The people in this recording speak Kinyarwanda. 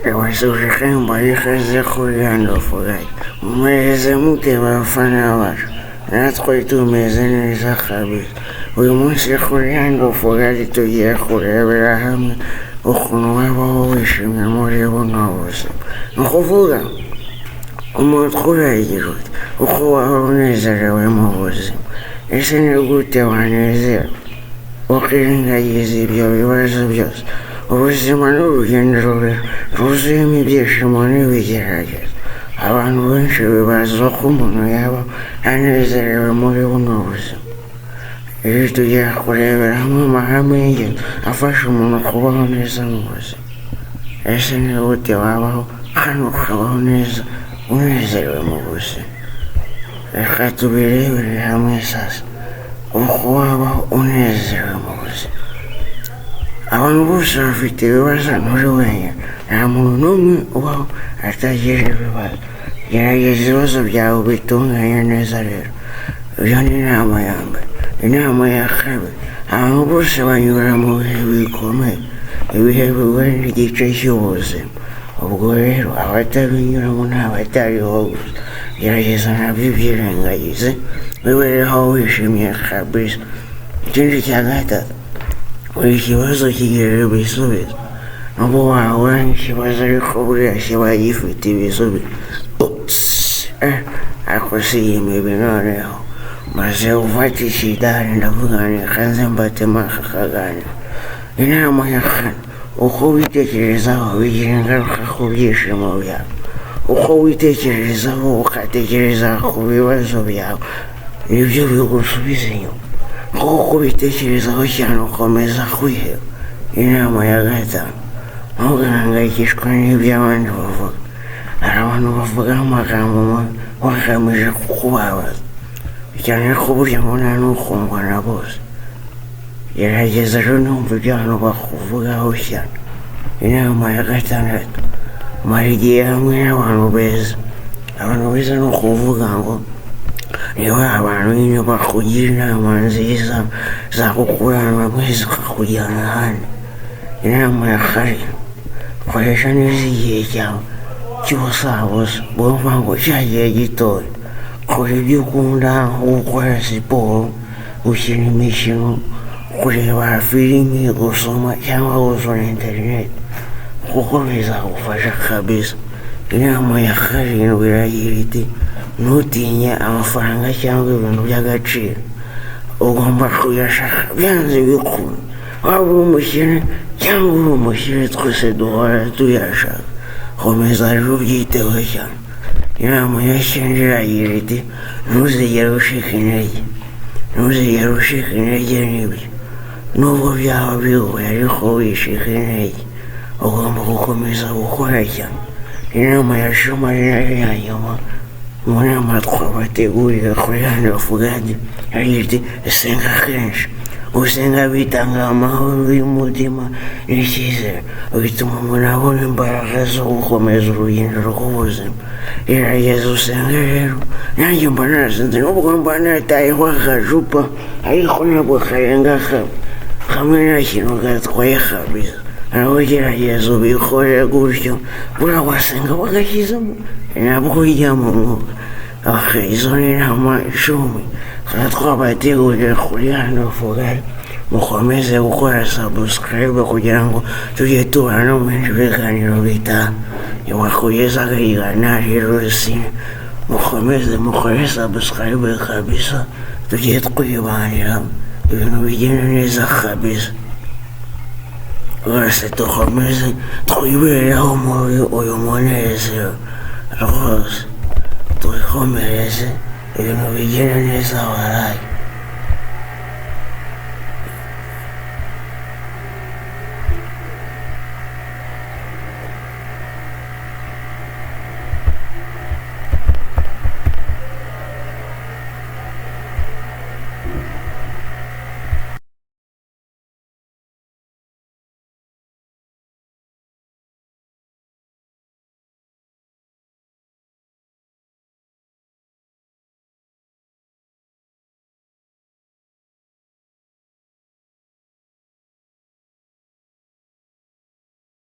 Abasirikare bahagaze ku ruhande umurezi muke bafana bacu natwe tumeze neza kabisa. Uyu munsi ku ruhande tugiye kurebera hamwe ukuntu wabaho wishimye muri buno buzima. Ni ukuvuga umuturage uko waba unezerewe mu buzima. Ese ni gute wanezerwa ukirengagiza ibyo bibazo byose? Ubuzima ni urugendo rwuzuyemo ibyishimo n'ibigeragezo. Abantu benshi bibaza ko umuntu yaba anezerewe muri buno buzima. Iyo tugiye kurebera hamwe amahame y'ingenzi afasha umuntu kubaho neza mu buzima. Ese ni gute wabaho kandi ukabaho neza unezerewe mu buzima? Reka tubirebere hamwe sasa uko wabaho unezerewe mu buzima. Abantu bose bafite ibibazo muri wenyine, nta muntu n'umwe ubaho atagira ibibazo. Gerageza ibibazo byawe bitunganye neza rero. Iyo ni inama ya mbere. Inama ya kabiri, abantu bose banyura mu bihe bikomeye, ibihe bigoye n'igice cy'ubuzima. Ubwo rero abatabinyuramo n'abatariho gusa, gerageza nabyo ubyirengagize wibereho wishimye kabisa. Ikindi cya gatatu, buri kibazo kigira ibisubizo. Nubwo wahura n'ikibazo ariko buriya kiba gifite ibisubizo. Ariko si iyi mibi noneho maze ufata ikidari ndavuga nikaze mbatema akaganira. Inama ya kane, uko witekerezaho bigira ingaruka ku byishimo byawe. Uko witekerezaho ugatekereza ku bibazo byawe nibyo bigusubiza inyuma. Kuko ubitekerezaho cyane ukomeza kwiheba. Inama ya gatanu, ntugahangayikishwe n'ibyo abandi bavuga. Hari abantu bavuga amagambo bagamije kukubabaza, cyane ko burya ngo nta n'ukundwa na bose. Gerageza rero numva ibyo abantu bakuvugaho cyane. Inama ya gatandatu, mara igihe hamwe n'abantu beza. Abantu beza ni ukuvuga ngo niba abantu nyine bakugira inama nziza zakukura bamwe zikakujyana ahandi. Inama ya karindwi, koresha neza igihe cyawe cy'ubusabusa. Bumva ngo cya gihe gitoya, kora ibyo ukunda nko gukora siporo, gukina imikino, kureba filimi, gusoma cyangwa gusura interineti, kuko bizagufasha kabisa. Inama ya karindwi iragira iti, ntutinye amafaranga cyangwa ibintu by'agaciro. Ugomba kuyashaka byanze bikunda. Waba uri umukene cyangwa uri umukire, twese duhora tuyashaka. Komeza rero ubyiteho cyane. Inama ya cyenda iragira iti, ntuzigere ushika intege. Ntuzigere ushika intege n'ibyo. Nubwo byaba bigoye ariko wishika intege, ugomba gukomeza gukora cyane. Inama ya cumi nayo ya nyuma, mu nama twabategurira kuri hano fugadi iragira iti, senga kenshi. Gusenga bitanga amahoro y'umutima n'icyizere, bituma umuntu abona imbaraga zo gukomeza urugendo rw'ubuzima. Gerageza usenge rero. Nanjye mba narasenze nubwo mba natayeho akacupa ariko ntabwo karenga kamwe nta kintu gatwaye kabisa. Nawe gerageza ubikore gutyo, buriya wasenga bagashyizemo ntabwo ujya mu mwuka. Izo ni inama 10 twabategurira kuri hano fugari. Mukomeze gukora subscribe kugira ngo tujye tubana no mu bindi biganiro bitaha. Wakugezaga iganari Rusine, mukomeze mukore subscribe kabisa, tujye twibanira ibintu bigenda neza kabisa. Rwose dukomeze twibereho muri uyu munezero rwose, twikomereze ibintu bigenda neza waraye.